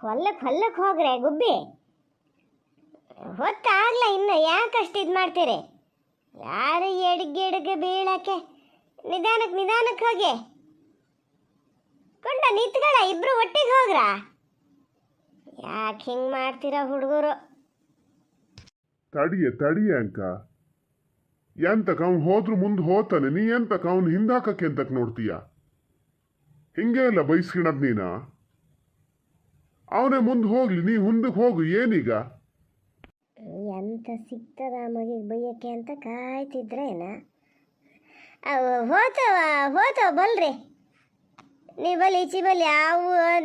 ಹೊಲ್ಲಕ್ಕೆ ಹೋಗ್ರೆ ಗುಬ್ಬಿ ಹೊತ್ತಾಗ್ಲ ಇನ್ನು ಯಾಕಷ್ಟು ಇದು ಮಾಡ್ತೀರಿ? ಯಾರು ಎಡಗ್ಗೆ ಬೀಳಕ್ಕೆ ನಿಧಾನಕ್ಕೆ ಹೋಗಿ ಕೊಂಡ ನಿಂತ್ಗಳ ಇಬ್ರು ಒಟ್ಟಿಗೆ ಹೋಗ್ರ. ಯಾಕೆ ಹಿಂಗೆ ಮಾಡ್ತೀರ ಹುಡುಗರು? ತಡಿಯ ಅಂಕ ಎಂತಕ ಅವ್ನು ಹೋದ್ರು ಮುಂದೆ ಹೋತಾನೆ, ನೀ ಎಂತಕ ಅವ್ನು ಹಿಂದಾಕಕ್ಕೆ ಎಂತಕ್ ನೋಡ್ತೀಯ? ಹಿಂಗೆ ಅಲ್ಲ ಬೈಸ್ಕಿಣದ್ ನೀನ. ಅವನೇ ಮುಂದೆ ಹೋಗ್ಲಿ, ನೀ ಮುಂದಕ್ಕೆ ಹೋಗು. ಏನೀಗ ಎಂತ ಸಿಗ್ತದ ಮಗಿಗೆ ಬೈಯಕ್ಕೆ ಅಂತ ಕಾಯ್ತಿದ್ರೇನ? ಹೋತವ ಬಲ್ರಿ ನೀವು ಬಲ್ಲಿ ಈಚಿ ಬಲ್ಲಿ ಯಾವ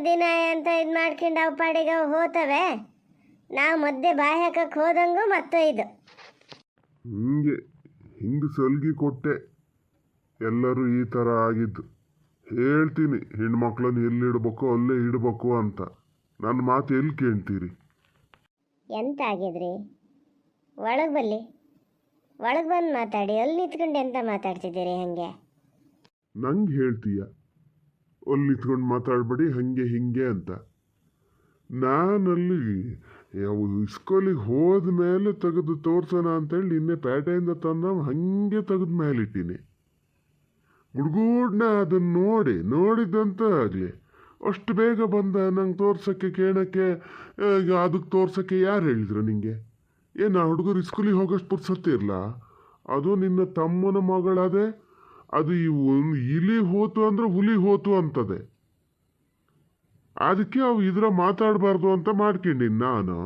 ದಿನ ಅಂತ ಇದು ಮಾಡ್ಕೊಂಡು ಅವು ಪಾಡಿಗೆ ಅವು ಹೋತವೆ. ನಾವು ಮಧ್ಯೆ ಬಾಯಿ ಹಾಕಕ್ಕೆ ಹೋದಂಗೂ ಮತ್ತೆ ಇದು ಹಿಂಗೆ ಸಲ್ಗಿ ಕೊಟ್ಟೆ. ಎಲ್ಲರೂ ಈ ಥರ ಆಗಿದ್ದು ಹೇಳ್ತೀನಿ. ಹೆಣ್ಮಕ್ಳನ್ನ ಎಲ್ಲಿ ಇಡ್ಬೇಕು ಅಲ್ಲೇ ಇಡಬೇಕು ಅಂತ. ನನ್ನ ಮಾತು ಎಲ್ಲಿ ಕೇಳ್ತೀರಿ? ಎಂತ ಆಗಿದ್ರಿ? ಒಳಗೆ ಬಂದು ಮಾತಾಡಿ. ಅಲ್ಲಿ ನಿಂತ್ಕೊಂಡು ಎಂತ ಮಾತಾಡ್ತಿದ್ದೀರಿ ಹಂಗೆ? ನಂಗೆ ಹೇಳ್ತೀಯ ಅಲ್ಲಿ ನಿಂತ್ಕೊಂಡು ಮಾತಾಡ್ಬೇಡಿ ಹಂಗೆ ಹಿಂಗೆ ಅಂತ. ನಾನಲ್ಲಿ ಇಸ್ಕೋಲಿಗೆ ಹೋದ ಮೇಲೆ ತೆಗೆದು ತೋರ್ಸೋಣ ಅಂತೇಳಿ ನಿನ್ನೆ ಪೇಟೆಯಿಂದ ತಂದ ಹಾಗೆ ತೆಗೆದು ಮೇಲಿಟ್ಟೀನಿ. ಹುಡುಗೂಡ್ನ ಅದನ್ನು ನೋಡಿದಂತ ಆಗಲಿ ಅಷ್ಟು ಬೇಗ ಬಂದ ನಂಗೆ ತೋರ್ಸೋಕ್ಕೆ ಕೇಳೋಕ್ಕೆ. ಅದಕ್ಕೆ ತೋರ್ಸೋಕ್ಕೆ ಯಾರು ಹೇಳಿದ್ರು ನಿಂಗೆ? ಏನು ಆ ಹುಡುಗರು ಇಸ್ಕೂಲಿಗೆ ಹೋಗೋಷ್ಟು ಪುರ್ಸತ್ತಿರಲ್ಲ? ಅದು ನಿನ್ನ ತಮ್ಮನ ಮಗಳದೆ. ಅದು ಇಲಿ ಹೋತು ಅಂದ್ರೆ ಹುಲಿ ಹೋತು ಅಂತದೆ. ಅದಕ್ಕೆ ಅವು ಇದ್ರ ಮಾತಾಡಬಾರ್ದು ಅಂತ ಮಾಡ್ಕೊಂಡಿನಿ ನಾನು.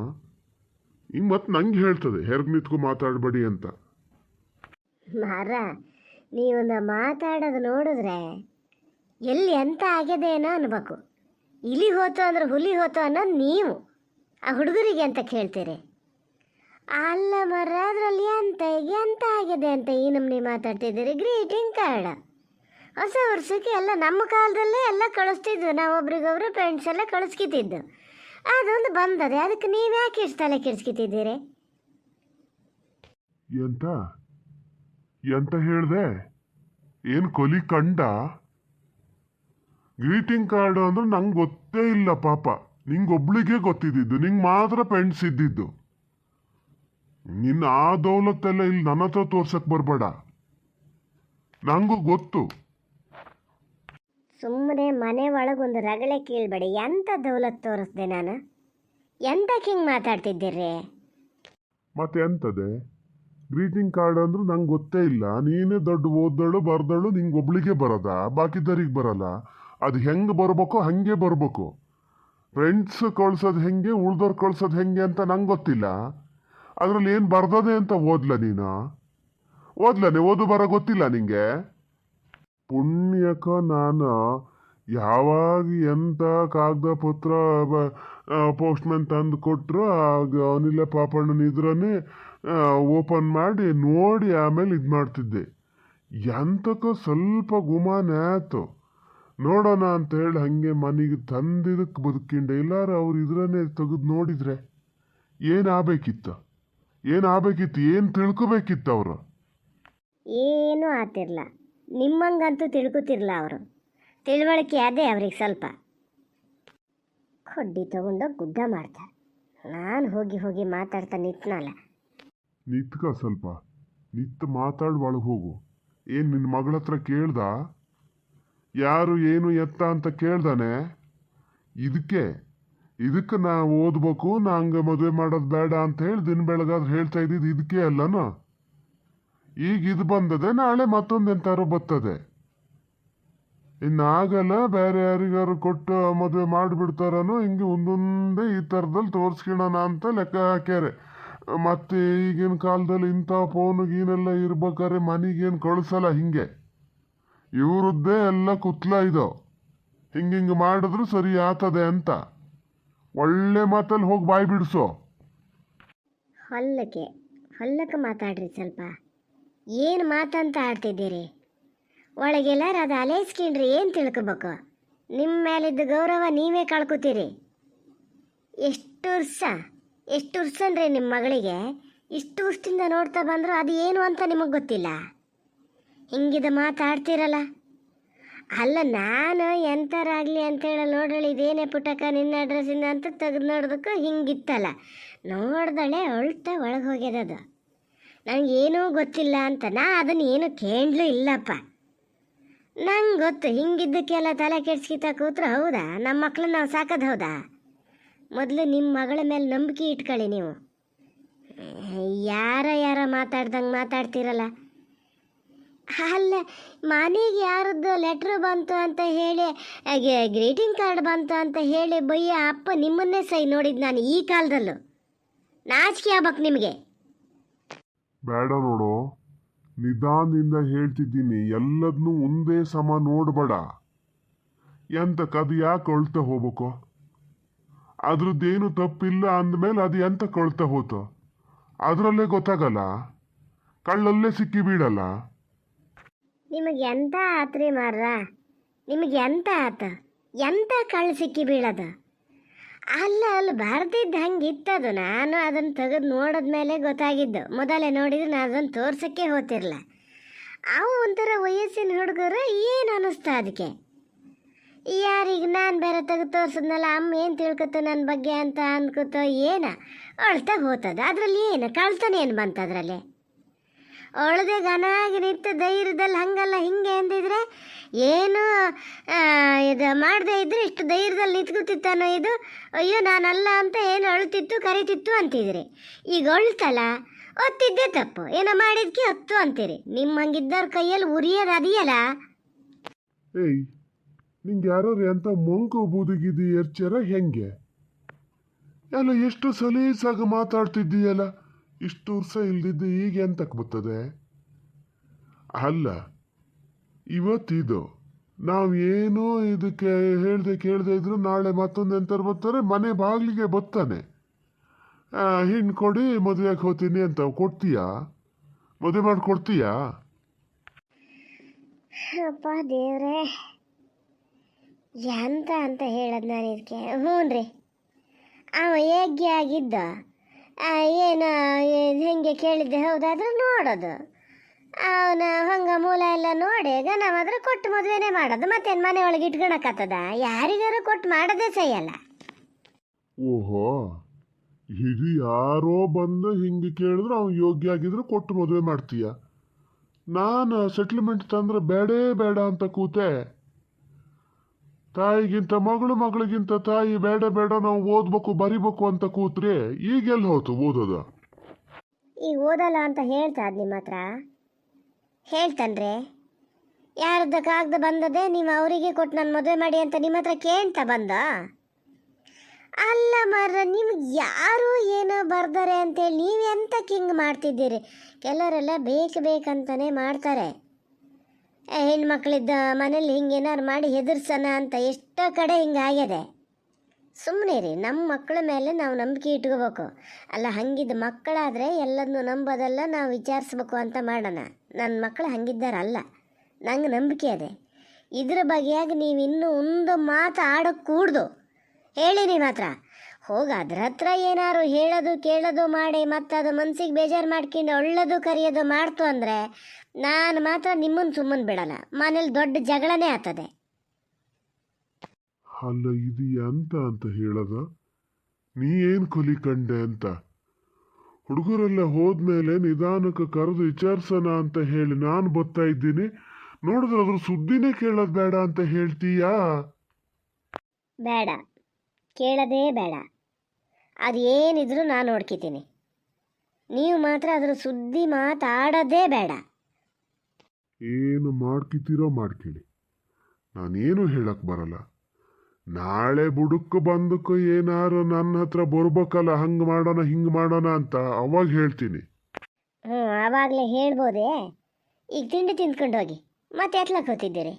ಈಗ ಮತ್ತೆ ನಂಗೆ ಹೇಳ್ತದೆ ಹೆರ್ಗ್ ನಿಂತ್ಕೊ ಮಾತಾಡಬೇಡಿ ಅಂತ. ಮಾರ ನೀವೊಂದು ಮಾತಾಡೋದು ನೋಡಿದ್ರೆ ಎಲ್ಲಿ ಎಂತ ಆಗ್ಯದೇನೋ ಅನ್ಬೇಕು. ಇಲಿ ಹೋತು ಅಂದ್ರೆ ಹುಲಿ ಹೋತು ಅನ್ನೋದು ನೀವು ಆ ಹುಡುಗರಿಗೆ ಅಂತ ಕೇಳ್ತೀರಿ. ಅಲ್ಲ ಮರ ಅದರಲ್ಲಿ ಎಂತ ಆಗಿದೆ ಅಂತ ಈ ನಮ್ಮನೆ ಮಾತಾಡ್ತಿದ್ದೀರಿ. ಗ್ರೀಟಿಂಗ್ ಕಾರ್ಡ್ ಹೊಸ ವರ್ಷಕ್ಕೆ ಎಲ್ಲ ನಮ್ಮ ಕಾಲದಲ್ಲೇ ಎಲ್ಲ ಕಳಿಸ್ತಿದ್ವು. ನಾವು ಒಬ್ರಿಗೊಬ್ರು ಫ್ರೆಂಡ್ಸ್ ಎಲ್ಲ ಕಳಿಸ್ಕಿತಿದ್ದು. ಅದೊಂದು ಬಂದದೆ, ಅದಕ್ಕೆ ನೀವು ಯಾಕೆ ಇಷ್ಟು ತಲೆ ಕೆಡಿಸ್ಕಿತಿದ್ದೀರಿ? ಎಂತ ಹೇಳ್ದೆ? ಏನು ಕೊಲಿ ಕಂಡ? ಗ್ರೀಟಿಂಗ್ ಕಾರ್ಡ್ ಅಂದ್ರೆ ನಂಗೆ ಗೊತ್ತೇ ಇಲ್ಲ ಪಾಪ. ನಿಂಗೊಬ್ಳಿಗೆ ಗೊತ್ತಿದ್ದು, ನಿಂಗೆ ಮಾತ್ರ ಫ್ರೆಂಡ್ಸ್ ಇದ್ದಿದ್ದು. ನಿನ್ನ ಆ ದೌಲತ್ತೆಲ್ಲ ಇಲ್ಲಿ ನನ್ನ ಹತ್ರ ತೋರ್ಸಕ್ ಬರಬೇಡ. ನಂಗೂ ಗೊತ್ತು. ಸುಮ್ಮನೆ ಮನೆ ಒಳಗೊಂದು ರಗಳೆ ಕೀಳ್ಬೇಡಿ. ಎಂತ ದೌಲತ್ ತೋರಿಸ್ದೆ ನಾನು? ಎಂತಕ್ಕೆ ಹಿಂಗೆ ಮಾತಾಡ್ತಿದ್ದೀರಿ? ಮತ್ತೆ ಎಂತದೆ? ಗ್ರೀಟಿಂಗ್ ಕಾರ್ಡ್ ಅಂದ್ರೆ ನಂಗೆ ಗೊತ್ತೇ ಇಲ್ಲ. ನೀನೇ ದೊಡ್ಡ ಓದ್ದಳು ಬರ್ದಳು, ನಿಂಗೊಬ್ಳಿಗೆ ಬರೋದ, ಬಾಕಿದರಿಗೆ ಬರಲ್ಲ. ಅದು ಹೆಂಗೆ ಬರ್ಬೇಕೋ ಹಂಗೆ ಬರ್ಬೇಕು. ಫ್ರೆಂಡ್ಸ್ ಕಳ್ಸೋದು ಹೆಂಗೆ, ಉಳ್ದವ್ರು ಕಳ್ಸೋದು ಹೆಂಗೆ ಅಂತ ನಂಗೆ ಗೊತ್ತಿಲ್ಲ. ಅದರಲ್ಲಿ ಏನು ಬರ್ದದೆ ಅಂತ ನೀನು ಓದು ಬರ ಗೊತ್ತಿಲ್ಲ ನಿಂಗೆ? ಪುಣ್ಯಕ ನಾನು ಯಾವಾಗ ಎಂತ ಕಾಗದ ಪತ್ರ ಪೋಸ್ಟ್ಮನ್ ತಂದು ಕೊಟ್ಟರು ಅವನಿಲ್ಲ ಪಾಪಣ್ಣನ ಇದ್ರೇ ಓಪನ್ ಮಾಡಿ ನೋಡಿ ಆಮೇಲೆ ಇದು ಮಾಡ್ತಿದ್ದೆ. ಎಂತಕ್ಕೋ ಸ್ವಲ್ಪ ಗುಮಾನ ಆಯ್ತು. ನೋಡೋಣ ಅಂತ ಹೇಳಿ ಹಾಗೆ ಮನೆಗೆ ತಂದಿದ್ದಕ್ಕೆ ಬದುಕಿಂಡೆ. ಇಲ್ಲಾರ ಅವ್ರು ಇದ್ರನ್ನೇ ತೆಗೆದು ನೋಡಿದರೆ ಏನಾಗಬೇಕಿತ್ತು? ಏನು ತಿಳ್ಕೊಬೇಕಿತ್ತು ಅವರು? ಏನೂ ಆತಿರ್ಲ. ನಿಮ್ಮಂಗಂತೂ ತಿಳ್ಕೊತಿರ್ಲ ಅವರು. ತಿಳುವಳಿಕೆ ಅದೇ ಅವ್ರಿಗೆ ಸ್ವಲ್ಪ. ಕೊಡ್ಡಿ ತಗೊಂಡೋಗಿ ಗುಡ್ಡ ಮಾಡ್ತಾರೆ. ನಾನು ಹೋಗಿ ಮಾತಾಡ್ತಾ ನಿತ್ನಲ್ಲ. ನಿತ್ಕ ಸ್ವಲ್ಪ ನಿತ್ತು ಮಾತಾಡಿ ಒಳಗೆ ಹೋಗು. ಏನು ನಿನ್ನ ಮಗಳ ಹತ್ರ ಕೇಳ್ದ? ಯಾರು ಏನು ಎತ್ತ ಅಂತ ಕೇಳ್ದಾನೆ? ಇದಕ್ಕೆ ನಾ ಓದ್ಬೇಕು, ನಂಗೆ ಮದುವೆ ಮಾಡೋದು ಬೇಡ ಅಂತ ಹೇಳಿ ದಿನ ಬೆಳಗಾದ್ರೆ ಹೇಳ್ತಾ ಇದ್ದಿದ್ದು ಇದಕ್ಕೆ ಅಲ್ಲನೋ? ಈಗ ಇದು ಬಂದದೆ, ನಾಳೆ ಮತ್ತೊಂದು ಎಂತಾರು ಬರ್ತದೆ. ಇನ್ನಾಗಲ್ಲ ಬೇರೆ ಯಾರಿಗಾರು ಕೊಟ್ಟು ಮದುವೆ ಮಾಡಿಬಿಡ್ತಾರನೋ. ಹಿಂಗೆ ಒಂದೊಂದೇ ಈ ಥರದಲ್ಲಿ ತೋರಿಸ್ಕೊಳ್ಳೋಣ ಅಂತ ಲೆಕ್ಕ ಹಾಕ್ಯಾರೆ. ಮತ್ತೆ ಈಗಿನ ಕಾಲದಲ್ಲಿ ಇಂಥ ಫೋನು ಗೀನೆಲ್ಲ ಇರ್ಬೇಕಾದ್ರೆ ಮನೆಗೇನು ಕಳಿಸಲ್ಲ. ಹಿಂಗೆ ಇವ್ರದ್ದೇ ಎಲ್ಲ ಕುತ್ಲ ಇದು. ಹಿಂಗೆ ಮಾಡಿದ್ರು ಸರಿ ಆತದೆ ಅಂತ ಒಳ್ಳೆ ಮಾತಲ್ಲಿ ಹೋಗಿ ಬಾಯಿ ಬಿಡಿಸೋ. ಹೊಲ್ಲಕ್ಕೆ ಮಾತಾಡ್ರಿ ಸ್ವಲ್ಪ. ಏನು ಮಾತಂತ ಆಡ್ತಿದ್ದೀರಿ? ಒಳಗೆಲ್ಲಾರು ಅದು ಅಲೇಸ್ಕೊಂಡ್ರಿ ಏನು ತಿಳ್ಕೊಬೇಕು? ನಿಮ್ಮ ಮೇಲಿದ್ದ ಗೌರವ ನೀವೇ ಕಳ್ಕೊತೀರಿ. ಎಷ್ಟು ವರ್ಷನ್ರಿ ನಿಮ್ಮ ಮಗಳಿಗೆ? ಇಷ್ಟು ವರ್ಷದಿಂದ ನೋಡ್ತಾ ಬಂದರು ಅದು ಏನು ಅಂತ ನಿಮಗೆ ಗೊತ್ತಿಲ್ಲ. ಹಿಂಗಿದ ಮಾತಾಡ್ತಿರಲ್ಲ. ಅಲ್ಲ ನಾನು ಎಂಥರಾಗಲಿ ಅಂತೇಳಿ ನೋಡಳಿ ಇದೇನೇ ಪುಟಕ ನಿನ್ನ ಅಡ್ರೆಸ್ಸಿಂದ ಅಂತ ತೆಗೆದು ನೋಡೋದಕ್ಕೂ ಹಿಂಗಿತ್ತಲ್ಲ. ನೋಡ್ದಳೆ ಅಳ್ತಾ ಒಳಗೆ ಹೋಗ್ಯದದು. ನನಗೇನೂ ಗೊತ್ತಿಲ್ಲ ಅಂತ ನಾ ಅದನ್ನು ಏನು ಕೇಳಲೂ ಇಲ್ಲಪ್ಪ. ನಂಗೆ ಗೊತ್ತು ಹಿಂಗಿದ್ದಕ್ಕೆಲ್ಲ ತಲೆ ಕೆಡ್ಸ್ಕಿತ ಕೂತ್ರೆ ಹೌದಾ? ನಮ್ಮ ಮಕ್ಳನ್ನ ನಾವು ಸಾಕೋದು ಹೌದಾ? ಮೊದಲು ನಿಮ್ಮ ಮಗಳ ಮೇಲೆ ನಂಬಿಕೆ ಇಟ್ಕೊಳ್ಳಿ ನೀವು. ಯಾರ ಮಾತಾಡ್ದಂಗೆ ಮಾತಾಡ್ತೀರಲ್ಲ. ಅಲ್ಲ, ಮನೆಗೆ ಯಾರದ್ದು ಲೆಟ್ರ್ ಬಂತು ಅಂತ ಹೇಳಿ ಗ್ರೀಟಿಂಗ್ ಕಾರ್ಡ್ ಬಂತು ಅಂತ ಹೇಳಿ ಬಯ್ಯ ಅಪ್ಪ ನಿಮ್ಮನ್ನೇ ಸೈ ನೋಡಿದ್ದು ನಾನು ಈ ಕಾಲದಲ್ಲೂ. ನಾಚಿಕೆ ಆಗ್ಬೇಕು ನಿಮಗೆ. ಬೇಡ ನೋಡು, ನಿಧಾನದಿಂದ ಹೇಳ್ತಿದ್ದೀನಿ. ಎಲ್ಲದನ್ನೂ ಒಂದೇ ಸಮ ನೋಡಬೇಡ. ಎಂತಕ್ಕದು ಯಾಕೆ ಅಳ್ತಾ ಹೋಗ್ಬೇಕು? ಅದ್ರದ್ದೇನು ತಪ್ಪಿಲ್ಲ ಅಂದಮೇಲೆ ಅದು ಎಂತ ಕೊಳ್ತಾ ಹೋತು? ಅದರಲ್ಲೇ ಗೊತ್ತಾಗಲ್ಲ, ಕಳ್ಳಲ್ಲೇ ಸಿಕ್ಕಿ ಬೀಳಲ್ಲ. ನಿಮಗೆ ಎಂತ ಆತ್ರಿ ಮಾರ್ರ? ನಿಮಗೆ ಎಂತ ಆತ? ಎಂತ ಕಳ್ಳ ಸಿಕ್ಕಿ ಬೀಳೋದು? ಅಲ್ಲ ಬರ್ತಿದ್ದು ಹಂಗಿತ್ತದು. ನಾನು ಅದನ್ನು ತೆಗೆದು ನೋಡಿದ್ಮೇಲೆ ಗೊತ್ತಾಗಿದ್ದು. ಮೊದಲೇ ನೋಡಿದ್ರೆ ನಾನು ಅದನ್ನು ತೋರ್ಸೋಕ್ಕೆ ಹೋತಿರಲ್ಲ. ಅವು ಒಂಥರ ವಯಸ್ಸಿನ ಹುಡುಗರು ಏನು ಅನ್ನಿಸ್ತಾ ಅದಕ್ಕೆ. ಯಾರೀಗ ನಾನು ಬೇರೆ ತೆಗೆದು ತೋರಿಸಿದ್ನಲ್ಲ, ಅಮ್ಮ ಏನು ತಿಳ್ಕೊತ ನನ್ನ ಬಗ್ಗೆ ಅಂತ ಅನ್ಕೋತೋ ಏನ ಅಳ್ತಾ ಹೋತದ. ಅದರಲ್ಲಿ ಏನು ಕಳ್ತಾನೆ ಏನು ಬಂತು ಅದರಲ್ಲಿ? ಅವಳದೇ ಘನಾಗಿ ನಿಂತು ಧೈರ್ಯದಲ್ಲಿ ಹಂಗಲ್ಲ ಹಿಂಗೆ ಅಂದಿದ್ರೆ ಏನು ಇದು ಮಾಡದೇ ಇದ್ರೆ ಇಷ್ಟು ಧೈರ್ಯದಲ್ಲಿ ನಿಂತ್ಕೊತಿತ್ತಾನೋ ಇದು? ಅಯ್ಯೋ ನಾನಲ್ಲ ಅಂತ ಏನು ಅಳ್ತಿತ್ತು ಕರಿತಿತ್ತು ಅಂತಿದ್ರಿ. ಈಗ ಅಳ್ತಲ್ಲ, ಒತ್ತಿದ್ದೇ ತಪ್ಪು, ಏನೋ ಮಾಡಿದ್ಕೆ ಹೊತ್ತು ಅಂತೀರಿ. ನಿಮ್ಮ ಹಂಗಿದ್ದವ್ರ ಕೈಯಲ್ಲಿ ಉರಿಯೋದು ಅದೆಯಲ್ಲ. ಏಯ್, ನಿಂಗೆ ಯಾರು ಎಂತ ಮೊಂಕು ಬೂದಿಗಿದಿ ಎರ್ಚಾರ ಹೆಂಗೆ? ಎಲ್ಲ ಎಷ್ಟು ಸಲೀಸಾಗಿ ಮಾತಾಡ್ತಿದ್ದೀಯಲ್ಲ. ಇಷ್ಟು ವರ್ಷ ಇಲ್ದಿದ್ದು ಈಗ ಎಂತಕ್ಕೆ ಬರ್ತದೆ? ಅಲ್ಲ, ಇವತ್ತಿದು ನಾವು ಏನೋ ಇದಕ್ಕೆ ಹೇಳ್ದೆ ಕೇಳದೆ ಇದ್ರು ನಾಳೆ ಮತ್ತೊಂದು ಎಂಥವ್ರು ಬರ್ತಾರೆ, ಮನೆ ಬಾಗಿಲಿಗೆ ಬರ್ತಾನೆ. ಹೆಣ್ಣು ಕೊಡಿ ಮದುವೆಗೆ ಹೋಗ್ತೀನಿ ಅಂತ ಕೊಡ್ತೀಯಾ? ಮದುವೆ ಮಾಡಿ ಕೊಡ್ತೀಯಾ? ಅಪ್ಪ ದೇವ್ರೆ, ಎಂತ ಅಂತ ಹೇಳೋದು ನಾನು ಇದಕ್ಕೆ? ಹ್ಞೂ ರೀ, ಅವ ಹೇಗೆ ಆಗಿದ್ದ ಏನು ಹೆಂಗೆ ಕೇಳಿದ್ದೆ ಹೌದಾದ್ರೆ ನೋಡೋದು. ಅವನ ಹಂಗ ಮೂಲ ಎಲ್ಲ ನೋಡಿ ನಾವಾದ್ರೆ ಕೊಟ್ಟು ಮದುವೆನೇ ಮಾಡೋದು. ಮತ್ತೇನು ಮನೆ ಒಳಗೆ ಇಟ್ಕೊಳಕತ್ತದ? ಯಾರಿಗಾರು ಕೊಟ್ಟು ಮಾಡೋದೇ ಸಹಿಯಲ್ಲ. ಓಹೋ, ಇದು ಯಾರೋ ಬಂದು ಹಿಂಗೆ ಕೇಳಿದ್ರು ಅವ್ನು ಯೋಗ್ಯ ಆಗಿದ್ರು ಕೊಟ್ಟು ಮದುವೆ ಮಾಡ್ತೀಯ. ನಾನು ಸೆಟ್ಲ್ಮೆಂಟ್ ತಂದ್ರೆ ಬೇಡೇ ಬೇಡ ಅಂತ ಕೂತೆ. ತಾಯಿಗಿಂತ ಮಗಳು, ಮಗಳಿಗಿಂತ ತಾಯಿ ಬೇಡ ಬೇಡ ನಾವು ಓದ್ಬೇಕು ಬರಿಬೇಕು ಅಂತ ಕೂತ್ರೆ ಈಗೆಲ್ಲ ಹೋತು ಓದೋದು? ಈಗ ಓದಲ್ಲ ಅಂತ ಹೇಳ್ತಾದ ನಿಮ್ಮ ಹತ್ರ? ಹೇಳ್ತಾನ್ರಿ ಯಾರದ್ದಕ್ಕಾಗ್ದ ಬಂದದೆ ನೀವು ಅವರಿಗೆ ಕೊಟ್ಟು ನಾನು ಮದುವೆ ಮಾಡಿ ಅಂತ ನಿಮ್ಮ ಹತ್ರ ಕೇಳ್ತಾ ಬಂದ? ಅಲ್ಲ ಮಾರ್ರ, ನಿಮ್ಗೆ ಯಾರು ಏನೋ ಬರ್ದಾರೆ ಅಂತೇಳಿ ನೀವು ಎಂತಕ್ಕೆ ಹಿಂಗೆ ಮಾಡ್ತಿದ್ದೀರಿ? ಕೆಲವರೆಲ್ಲ ಬೇಕಂತಾನೆ ಮಾಡ್ತಾರೆ. ಹೆಣ್ಮಕ್ಳಿದ್ದ ಮನೇಲಿ ಹಿಂಗೇನಾರು ಮಾಡಿ ಹೆದರ್ಸೋಣ ಅಂತ ಎಷ್ಟೋ ಕಡೆ ಹಿಂಗೆ ಆಗ್ಯದೆ. ಸುಮ್ಮನೆ ರೀ, ನಮ್ಮ ಮಕ್ಕಳ ಮೇಲೆ ನಾವು ನಂಬಿಕೆ ಇಟ್ಕೋಬೇಕು. ಅಲ್ಲ, ಹಂಗಿದ್ದ ಮಕ್ಕಳಾದರೆ ಎಲ್ಲದನ್ನೂ ನಂಬೋದಲ್ಲ, ನಾವು ವಿಚಾರಿಸ್ಬೇಕು ಅಂತ ಮಾಡೋಣ. ನನ್ನ ಮಕ್ಕಳು ಹಂಗಿದ್ದಾರಲ್ಲ, ನಂಗೆ ನಂಬಿಕೆ ಅದೇ. ಇದ್ರ ಬಗೆಯಾಗಿ ನೀವು ಇನ್ನೂ ಒಂದು ಮಾತು ಆಡೋಕ್ಕೆ ಕೂಡ್ದು ಹೇಳಿ. ನೀವು ಮಾತ್ರ ಹೋಗಿ ಅದ್ರ ಹತ್ರ ಏನಾರು ಹೇಳೋದು ಕೇಳೋದು ಮಾಡಿ ಮತ್ತು ಅದು ಮನ್ಸಿಗೆ ಬೇಜಾರು ಮಾಡ್ಕೊಂಡು ಒಳ್ಳೇದು ಕರೆಯೋದು ಮಾಡ್ತು ಅಂದರೆ ನಾನು ಮಾತ್ರ ನಿಮ್ಮನ್ನು ಸುಮ್ಮನೆ ಬಿಡಲ್ಲ. ಮನೇಲಿ ದೊಡ್ಡ ಜಗಳನೇ ಆಗ್ತದೆ. ಅಲ್ಲ, ಇದು ಎಂತ ಅಂತ ಹೇಳದ? ನೀ ಏನು ಕಲಿಕಂಡೆ ಅಂತ? ಹುಡುಗರೆಲ್ಲ ಹೋದ್ಮೇಲೆ ನಿಧಾನಕ್ಕೆ ಕರೆದು ವಿಚಾರಿಸೋಣ ಅಂತ ಹೇಳಿ ನಾನು ಬರ್ತಾ ಇದ್ದೀನಿ. ನೋಡಿದ್ರೆ ಅದ್ರ ಸುದ್ದಿನೇ ಕೇಳೋದು ಬೇಡ ಅಂತ ಹೇಳ್ತೀಯಾ? ಬೇಡ, ಕೇಳೋದೇ ಬೇಡ. ಅದು ಏನಿದ್ರು ನಾನು ನೋಡ್ಕೊತೀನಿ. ನೀವು ಮಾತ್ರ ಅದ್ರ ಸುದ್ದಿ ಮಾತಾಡೋದೇ ಬೇಡ. ಏನು ಮಾಡ್ಕಿತೀರೋ ಮಾಡ್ಕೊಳ್ಳಿ, ನಾನೇನು ಹೇಳಕ್ ಬರಲ್ಲ. ನಾಳೆ ಬುಡಕ್ಕೆ ಬಂದಕ್ಕೂ ಏನಾರು ನನ್ನ ಹತ್ರ ಬರ್ಬೇಕಲ್ಲ, ಹಂಗೆ ಮಾಡೋಣ ಹಿಂಗೆ ಮಾಡೋಣ ಅಂತ, ಅವಾಗ ಹೇಳ್ತೀನಿ. ಆವಾಗಲೇ ಹೇಳ್ಬೋದೇ? ಈಗ ತಿಂಡಿ ತಿಂದ್ಕೊಂಡು ಹೋಗಿ ಮತ್ತೆ ಎತ್ಲಕ್ಕೆ ಹೋಗ್ತಿದ್ದೀರಿ?